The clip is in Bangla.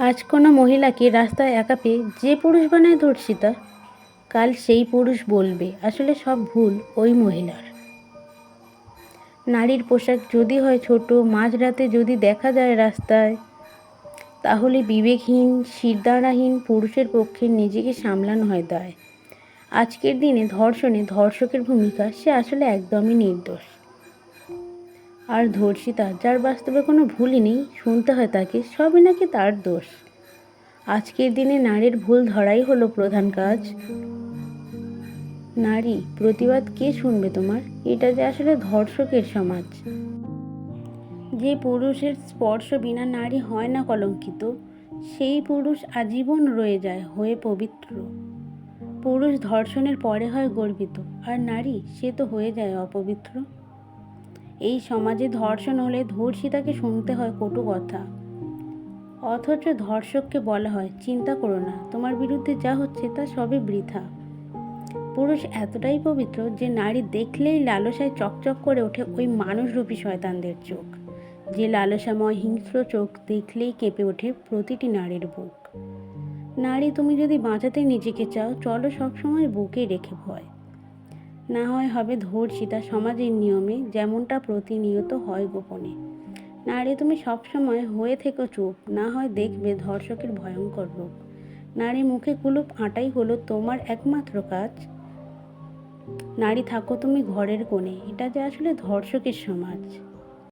আজ কোনো মহিলাকে রাস্তায় একা পেয়ে যে পুরুষ বানায় ধর্ষিতা, কাল সেই পুরুষ বলবে আসলে সব ভুল ওই মহিলার। নারীর পোশাক যদি হয় ছোট, মাঝরাতে যদি দেখা যায় রাস্তায়, তাহলে বিবেকহীন, শিরদাঁড়াহীন পুরুষের পক্ষে নিজেকে সামলানো হয় দায়। আজকের দিনে ধর্ষণে ধর্ষকের ভূমিকা সে আসলে একদমই নির্দোষ। আর ধর্ষিতা, যার বাস্তবে কোনো ভুলই নেই, শুনতে হয় তাকে সবই নাকি তার দোষ। আজকের দিনে নারীর ভুল ধরাই হলো প্রধান কাজ। নারী, প্রতিবাদ কে শুনবে তোমার? এটা যে আসলে ধর্ষকের সমাজ। যে পুরুষের স্পর্শ বিনা নারী হয় না কলঙ্কিত, সেই পুরুষ আজীবন রয়ে যায় হয়ে পবিত্র। পুরুষ ধর্ষণের পরে হয় গর্বিত, আর নারী সে তো হয়ে যায় অপবিত্র। এই সমাজে ধর্ষণ হলে ধর্ষিতাকে শুনতে হয় কটু কথা, অথচ ধর্ষককে বলা হয় চিন্তা করো না, তোমার বিরুদ্ধে যা হচ্ছে তা সবই বৃথা। পুরুষ এতটাই পবিত্র যে নারী দেখলেই লালসায় চকচক করে ওঠে ওই মানুষরূপী শয়তানদের চোখ, যে লালসাময় হিংস্র চোখ দেখলেই কেঁপে ওঠে প্রতিটি নারীর বুক। নারী, তুমি যদি বাঁচাতে নিজেকে চাও, চলো সবসময় বুকে রেখে ভয়। না হয় হবে ধর্ষিতা সমাজের নিয়মে, যেমনটা প্রতিনিয়ত হয় গোপনে। নারী, তুমি সবসময় হয়ে থেকো চুপ, না হয় দেখবে ধর্ষকের ভয়ঙ্কর রূপ। নারী, মুখে কুলুপ আঁটাই হলো তোমার একমাত্র কাজ। নারী, থাকো তুমি ঘরের কোণে, এটা যে আসলে ধর্ষকের সমাজ।